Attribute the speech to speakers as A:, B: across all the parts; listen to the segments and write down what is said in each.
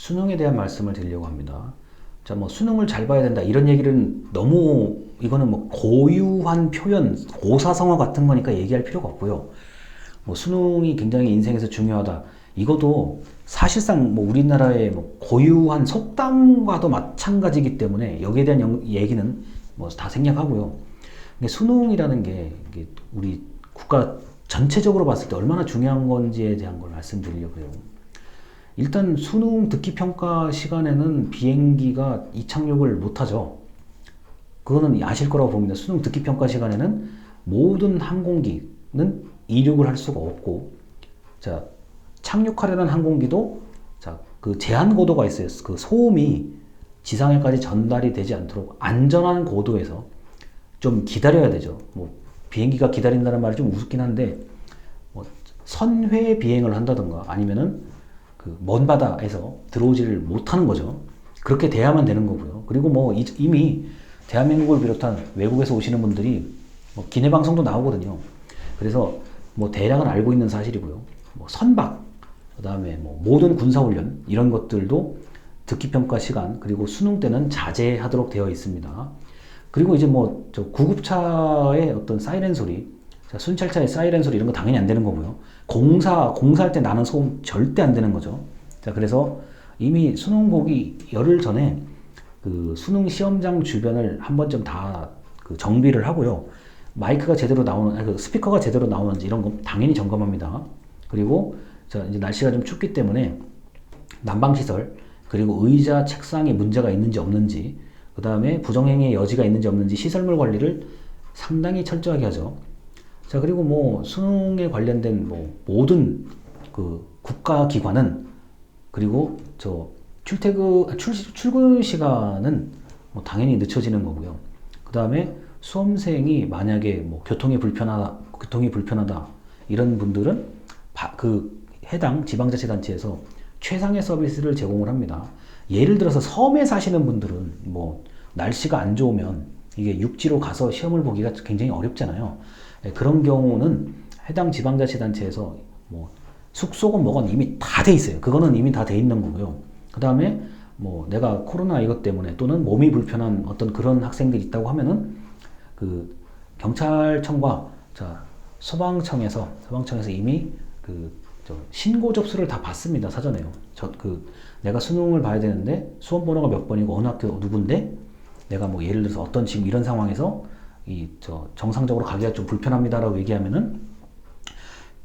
A: 수능에 대한 말씀을 드리려고 합니다. 자, 뭐 수능을 잘 봐야 된다 이런 얘기는 너무 이거는 뭐 고유한 표현, 고사성어 같은 거니까 얘기할 필요가 없고요. 뭐 수능이 굉장히 인생에서 중요하다. 이것도 사실상 뭐 우리나라의 뭐 고유한 속담과도 마찬가지이기 때문에 여기에 대한 얘기는 뭐 다 생략하고요. 근데 수능이라는 게 이게 우리 국가 전체적으로 봤을 때 얼마나 중요한 건지에 대한 걸 말씀드리려고 해요. 일단 수능 듣기 평가 시간에는 비행기가 이착륙을 못하죠. 그거는 아실 거라고 봅니다. 수능 듣기 평가 시간에는 모든 항공기는 이륙을 할 수가 없고, 자, 착륙하려는 항공기도 자, 그 제한 고도가 있어요. 그 소음이 지상에까지 전달이 되지 않도록 안전한 고도에서 좀 기다려야 되죠. 뭐 비행기가 기다린다는 말이 좀 우습긴 한데, 뭐 선회 비행을 한다던가 아니면은 그 먼 바다에서 들어오지를 못하는 거죠. 그렇게 돼야만 되는 거고요. 그리고 뭐 이미 대한민국을 비롯한 외국에서 오시는 분들이 뭐 기내 방송도 나오거든요. 그래서 뭐 대략은 알고 있는 사실이고요. 뭐 선박, 그다음에 뭐 모든 군사훈련 이런 것들도 듣기평가 시간 그리고 수능 때는 자제하도록 되어 있습니다. 그리고 이제 뭐 저 구급차의 어떤 사이렌 소리, 순찰차의 사이렌 소리 이런 거 당연히 안 되는 거고요. 공사할 때 나는 소음 절대 안 되는 거죠. 자, 그래서 이미 수능 보기 열흘 전에 그 수능 시험장 주변을 한 번쯤 다 그 정비를 하고요. 마이크가 제대로 나오는, 아니, 그 스피커가 제대로 나오는지 이런 거 당연히 점검합니다. 그리고 자, 이제 날씨가 좀 춥기 때문에 난방시설, 그리고 의자, 책상에 문제가 있는지 없는지, 그 다음에 부정행위의 여지가 있는지 없는지 시설물 관리를 상당히 철저하게 하죠. 자, 그리고 뭐 수능에 관련된 뭐 모든 그 국가기관은 그리고 저 출근 시간은 뭐 당연히 늦춰지는 거고요. 그 다음에 수험생이 만약에 뭐 교통이 불편하다 이런 분들은 그 해당 지방자치단체에서 최상의 서비스를 제공을 합니다. 예를 들어서 섬에 사시는 분들은 뭐 날씨가 안 좋으면 이게 육지로 가서 시험을 보기가 굉장히 어렵잖아요. 그런 경우는 해당 지방자치단체에서 뭐 숙소건 뭐건 이미 다 돼 있어요. 그거는 이미 다 돼 있는 거고요. 그 다음에 뭐 내가 코로나 이것 때문에 또는 몸이 불편한 어떤 그런 학생들이 있다고 하면은 그 경찰청과 자 소방청에서 이미 그 신고 접수를 다 받습니다. 사전에요. 내가 수능을 봐야 되는데 수험 번호가 몇 번이고 어느 학교 누군데 내가 뭐 예를 들어서 어떤 지금 이런 상황에서 정상적으로 가기가 좀 불편합니다라고 얘기하면은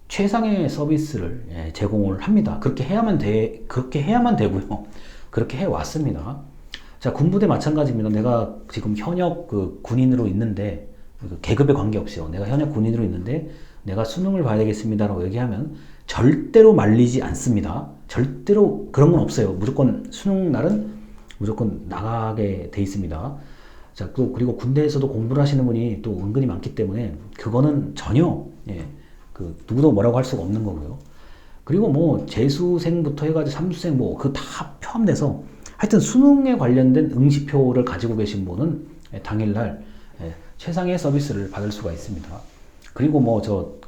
A: 최상의 서비스를 제공을 합니다. 그렇게 해야만 되고요. 그렇게 해 왔습니다. 자, 군부대 마찬가지입니다. 내가 지금 현역 그 군인으로 있는데 계급에 관계없이요. 내가 현역 군인으로 있는데 내가 수능을 봐야 되겠습니다라고 얘기하면 절대로 말리지 않습니다. 절대로 그런 건 없어요. 무조건 수능 날은 무조건 나가게 돼 있습니다. 자, 또 그리고 군대에서도 공부를 하시는 분이 또 은근히 많기 때문에 그거는 전혀 그 누구도 뭐라고 할 수가 없는 거고요. 그리고 뭐 재수생부터 해가지고 삼수생 뭐 그 다 포함돼서 하여튼 수능에 관련된 응시표를 가지고 계신 분은 당일날 최상의 서비스를 받을 수가 있습니다. 그리고 뭐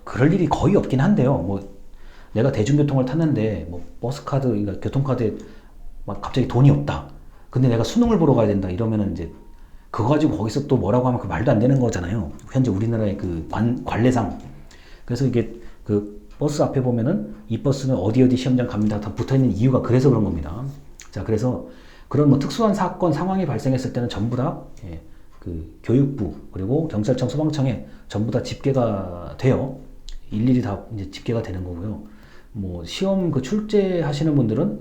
A: 그럴 일이 거의 없긴 한데요. 뭐 내가 대중교통을 탔는데 뭐 버스카드, 그러니까 교통카드에 막 갑자기 돈이 없다. 근데 내가 수능을 보러 가야 된다. 이러면은 이제 그거 가지고 거기서 또 뭐라고 하면 그 말도 안 되는 거잖아요. 현재 우리나라의 그 관례상. 그래서 이게 그 버스 앞에 보면은 이 버스는 어디 시험장 갑니다. 다 붙어 있는 이유가 그래서 그런 겁니다. 자, 그래서 그런 뭐 특수한 사건 상황이 발생했을 때는 전부 다 그 교육부 그리고 경찰청, 소방청에 전부 다 집계가 돼요. 일일이 다 이제 집계가 되는 거고요. 뭐 시험 그 출제하시는 분들은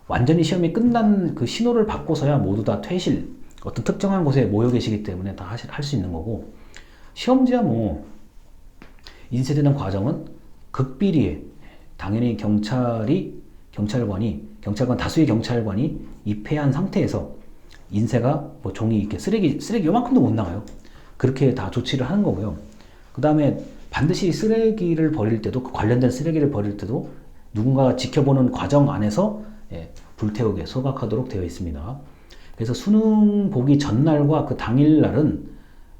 A: 완전히 시험이 끝난 그 신호를 받고서야 모두 다 퇴실, 어떤 특정한 곳에 모여 계시기 때문에 다 할 수 있는 거고, 시험지야 뭐 인쇄되는 과정은 극비리에 당연히 경찰관 다수의 경찰관이 입회한 상태에서 인쇄가 뭐 종이 이렇게 쓰레기 요만큼도 못 나가요. 그렇게 다 조치를 하는 거고요. 그 다음에 반드시 쓰레기를 버릴 때도, 그 관련된 쓰레기를 버릴 때도 누군가가 지켜보는 과정 안에서 불태우게 소각하도록 되어 있습니다. 그래서 수능 보기 전날과 그 당일날은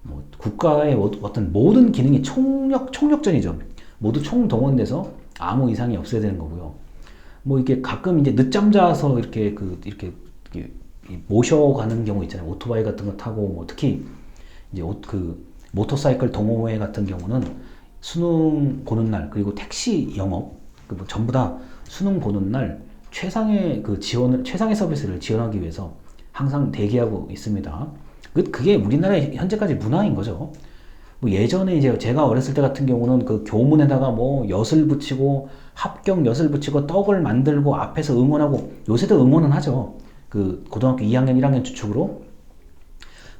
A: 뭐 국가의 어떤 모든 기능이 총력전이죠. 모두 총동원돼서 아무 이상이 없어야 되는 거고요. 뭐 이게 가끔 이제 늦잠 자서 이렇게 모셔가는 경우 있잖아요. 오토바이 같은 거 타고 뭐 특히 이제 모터사이클 동호회 같은 경우는 수능 보는 날 그리고 택시 영업 뭐 전부 다 수능 보는 날 최상의 최상의 서비스를 지원하기 위해서 항상 대기하고 있습니다. 그게 우리나라의 현재까지 문화인 거죠. 뭐 예전에 이제 제가 어렸을 때 같은 경우는 그 교문에다가 뭐 엿을 붙이고 합격 엿을 붙이고 떡을 만들고 앞에서 응원하고, 요새도 응원은 하죠. 그 고등학교 2학년 1학년 추측으로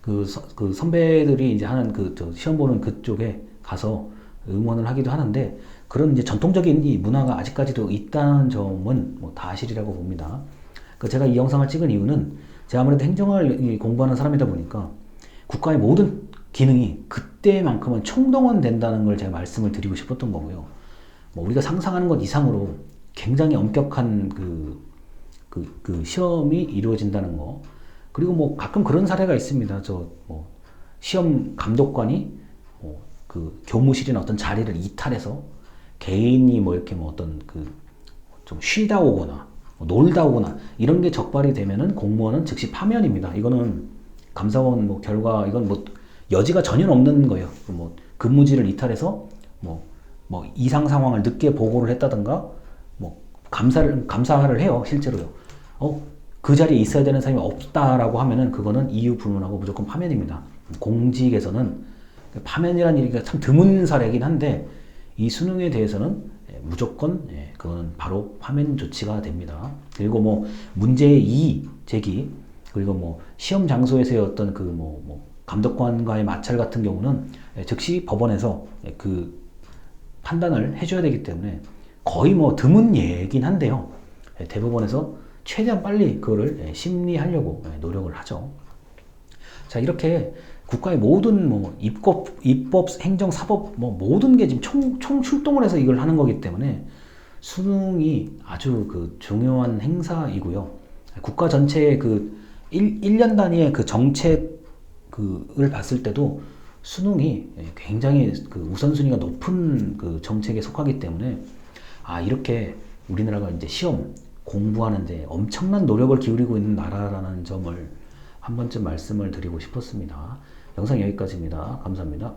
A: 그 선배들이 이제 하는 시험 보는 그쪽에 가서 응원을 하기도 하는데, 그런 이제 전통적인 이 문화가 아직까지도 있다는 점은 뭐 사실이라고 봅니다. 제가 이 영상을 찍은 이유는 제가 아무래도 행정을 공부하는 사람이다 보니까 국가의 모든 기능이 그때만큼은 총동원된다는 걸 제가 말씀을 드리고 싶었던 거고요. 뭐 우리가 상상하는 것 이상으로 굉장히 엄격한 시험이 이루어진다는 거. 그리고 뭐 가끔 그런 사례가 있습니다. 뭐 시험 감독관이 그 교무실이나 어떤 자리를 이탈해서 개인이 뭐 이렇게 뭐 어떤 좀 쉬다 오거나 놀다 오거나 이런 게 적발이 되면은 공무원은 즉시 파면입니다. 이거는 감사원 뭐 결과, 이건 뭐 여지가 전혀 없는 거예요. 뭐 근무지를 이탈해서 뭐 이상 상황을 늦게 보고를 했다든가 뭐 감사를 해요, 실제로요. 그 자리에 있어야 되는 사람이 없다라고 하면은 그거는 이유 불문하고 무조건 파면입니다. 공직에서는 파면이라는 얘기가 참 드문 사례이긴 한데, 이 수능에 대해서는 무조건 그거는 바로 파면 조치가 됩니다. 그리고 뭐 문제의 제기, 그리고 뭐 시험 장소에서의 어떤 감독관과의 마찰 같은 경우는 즉시 법원에서 그 판단을 해줘야 되기 때문에 거의 뭐 드문 예긴 한데요. 대법원에서 최대한 빨리 그거를 심리하려고 노력을 하죠. 자, 이렇게 국가의 모든 뭐 입법, 행정, 사법 뭐 모든 게 지금 총 출동을 해서 이걸 하는 거기 때문에 수능이 아주 중요한 행사이고요. 국가 전체의 1년 단위의 정책을 봤을 때도 수능이 굉장히 우선순위가 높은 정책에 속하기 때문에, 이렇게 우리나라가 이제 시험 공부하는데 엄청난 노력을 기울이고 있는 나라라는 점을 한 번쯤 말씀을 드리고 싶었습니다. 영상 여기까지입니다. 감사합니다.